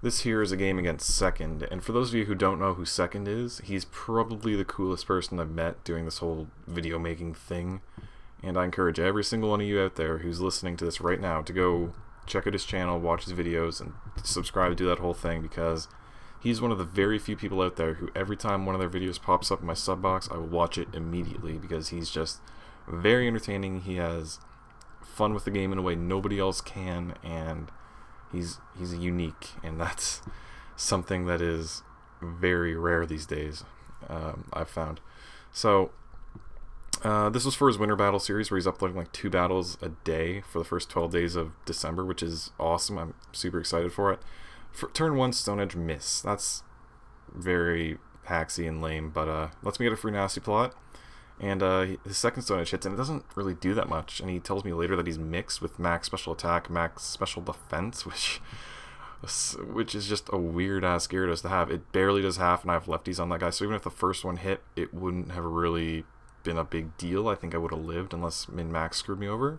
This here is a game against Second, and for those of you who don't know who Second is, he's probably the coolest person I've met doing this whole video making thing. And I encourage every single one of you out there who's listening to this right now to go check out his channel, watch his videos, and subscribe, do that whole thing, because he's one of the very few people out there who every time one of their videos pops up in my sub box, I will watch it immediately, because he's just very entertaining. He has fun with the game in a way nobody else can, and he's unique, and that's something that is very rare these days, I've found. So this was for his Winter Battle series, where he's uploading like 2 battles a day for the first 12 days of December, which is awesome. I'm super excited for it. For turn 1 Stone Edge miss. That's very hacksy and lame, but lets me get a free nasty plot. And his second Stone Edge hits, and it doesn't really do that much. And he tells me later that he's mixed with max special attack, max special defense, which is just a weird ass Gyarados to have. It barely does half, and I have lefties on that guy. So even if the first one hit, it wouldn't have really been a big deal. I think I would have lived unless min-max screwed me over.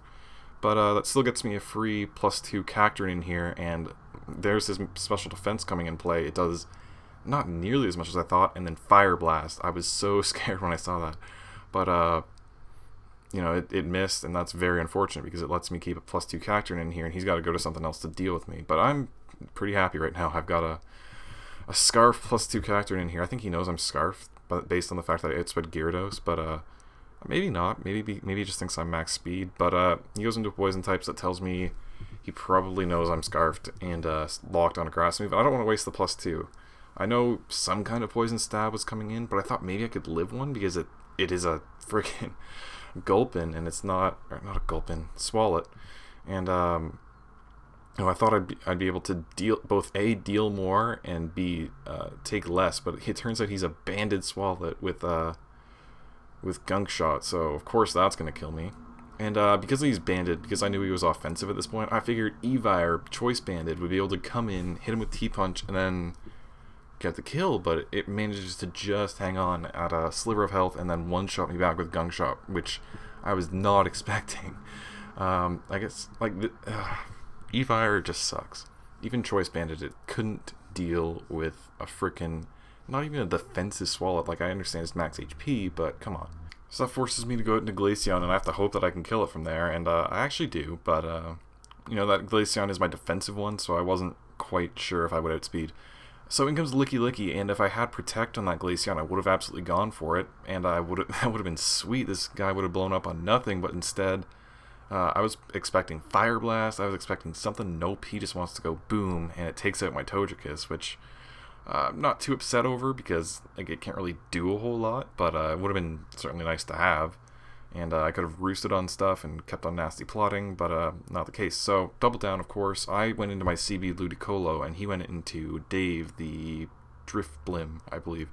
But that still gets me a free +2 Cacturne in here, and there's his special defense coming in play. It does not nearly as much as I thought, and then Fire Blast. I was so scared when I saw that. But, you know, it missed, and that's very unfortunate because it lets me keep a +2 Cacturne in here, and he's got to go to something else to deal with me. But I'm pretty happy right now. I've got a Scarf +2 Cacturne in here. I think he knows I'm Scarf, but based on the fact that I outspeed Gyarados, but maybe not. Maybe he just thinks I'm max speed. But he goes into poison types. That tells me he probably knows I'm Scarfed and locked on a grass move. I don't want to waste the +2. I know some kind of poison stab was coming in, but I thought maybe I could live one because it is a freaking Gulpin, and it's not a Gulpin, Swalot. And I thought I'd be able to deal deal more and B take less, but it turns out he's a banded Swalot with Gunk Shot, so of course that's gonna kill me. And because he's banded, because I knew he was offensive at this point, I figured Evi or Choice Banded would be able to come in, hit him with T-Punch, and then get the kill, but it manages to just hang on at a sliver of health and then one-shot me back with Gunk Shot, which I was not expecting. I guess, like, Evi just sucks. Even Choice Banded, it couldn't deal with a frickin', not even a defensive Swallow. Like, I understand it's max HP, but come on. So that forces me to go out into Glaceon, and I have to hope that I can kill it from there, and I actually do, but, you know, that Glaceon is my defensive one, so I wasn't quite sure if I would outspeed. So in comes Licky Licky, and if I had Protect on that Glaceon, I would have absolutely gone for it, and that would have been sweet. This guy would have blown up on nothing, but instead, I was expecting Fire Blast, I was expecting something. Nope, he just wants to go boom, and it takes out my Togekiss, which I'm not too upset over, because like, it can't really do a whole lot, but it would have been certainly nice to have. And I could have roosted on stuff and kept on nasty plotting, but not the case. So, double down, of course. I went into my CB Ludicolo, and he went into Dave, the Drifblim, I believe.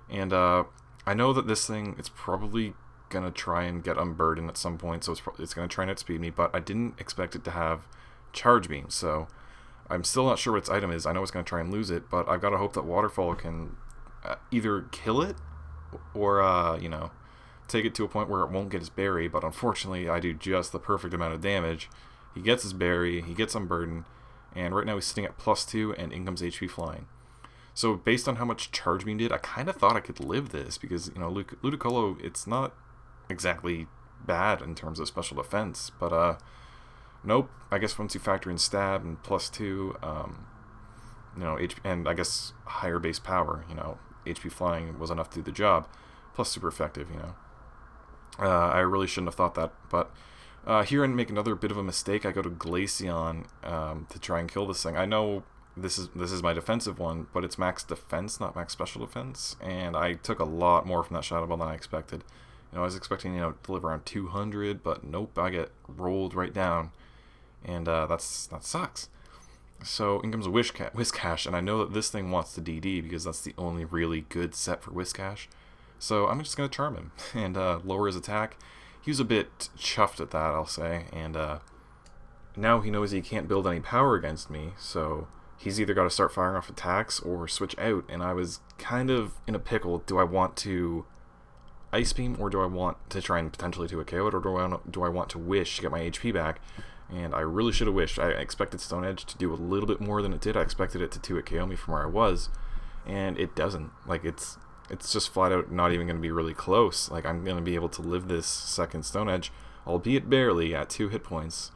And I know that this thing, it's probably going to try and get Unburdened at some point, so it's going to try and outspeed me, but I didn't expect it to have Charge Beam, so I'm still not sure what its item is. I know it's going to try and lose it, but I've got to hope that Waterfall can either kill it or, you know, take it to a point where it won't get his berry, but unfortunately I do just the perfect amount of damage. He gets his berry, he gets Unburdened, and right now he's sitting at +2, and in comes HP Flying. So based on how much Charge Beam did, I kind of thought I could live this, because, you know, Ludicolo, it's not exactly bad in terms of special defense, but nope. I guess once you factor in Stab and +2, you know, HP, and I guess higher base power, you know, HP Flying was enough to do the job, plus super effective, you know. I really shouldn't have thought that, but here I make another bit of a mistake. I go to Glaceon to try and kill this thing. I know this is my defensive one, but it's max defense, not max special defense, and I took a lot more from that Shadow Ball than I expected. You know, I was expecting, you know, to live around 200, but nope, I get rolled right down, and that sucks. So in comes a Whiscash, and I know that this thing wants to DD because that's the only really good set for Whiscash. So I'm just going to charm him and lower his attack. He was a bit chuffed at that, I'll say, and now he knows he can't build any power against me, so he's either got to start firing off attacks or switch out, and I was kind of in a pickle. Do I want to Ice Beam, or do I want to try and potentially do a KO it, or do I want to Wish to get my HP back? And I really should have wished. I expected Stone Edge to do a little bit more than it did. I expected it to 2-hit KO me from where I was, and it doesn't. Like, it's just flat out not even going to be really close. Like, I'm going to be able to live this second Stone Edge, albeit barely, at 2 hit points.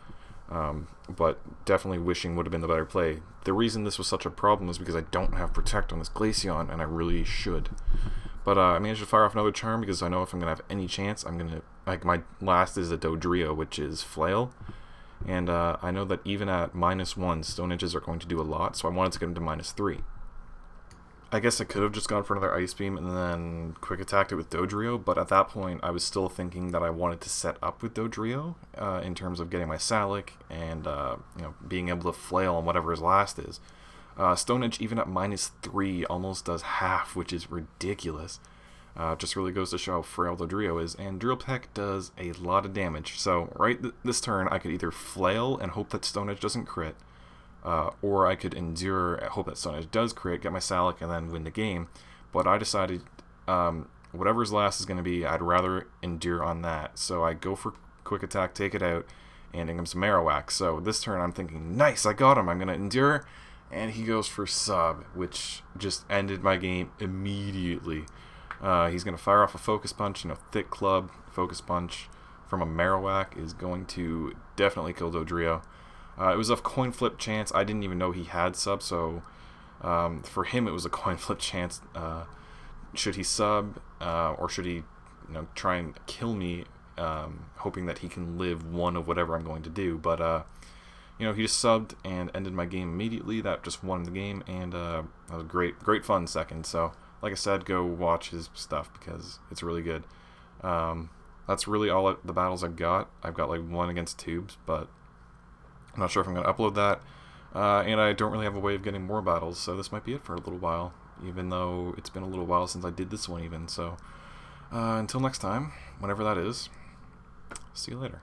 But definitely wishing would have been the better play. The reason this was such a problem is because I don't have Protect on this Glaceon, and I really should. But I managed to fire off another charm because I know if I'm going to have any chance, I'm going to... Like, my last is a Dodrio, which is Flail. And I know that even at -1, Stone Edges are going to do a lot, so I wanted to get him to -3. I guess I could have just gone for another Ice Beam and then quick attacked it with Dodrio, but at that point I was still thinking that I wanted to set up with Dodrio in terms of getting my Salic and being able to flail on whatever his last is. Stone Edge, even at -3, almost does half, which is ridiculous. Just really goes to show how frail Dodrio is, and Drill Peck does a lot of damage. So this turn I could either flail and hope that Stone Edge doesn't crit, or I could endure, hope that Stone Edge does crit, get my Salic, and then win the game. But I decided whatever's last is going to be, I'd rather endure on that. So I go for quick attack, take it out, and in comes Marowak. So this turn I'm thinking, nice, I got him, I'm going to endure, and he goes for sub, which just ended my game immediately. He's going to fire off a Focus Punch, Thick Club, Focus Punch from a Marowak is going to definitely kill Dodrio. It was a coin flip chance. I didn't even know he had sub, so for him it was a coin flip chance. Should he sub, or should he try and kill me, hoping that he can live one of whatever I'm going to do. But he just subbed and ended my game immediately. That just won the game, and that was great fun second. So like I said, go watch his stuff because it's really good. That's really all the battles I've got. I've got like one against Tubes, but I'm not sure if I'm going to upload that. And I don't really have a way of getting more battles, so this might be it for a little while, even though it's been a little while since I did this one even. So until next time, whenever that is, see you later.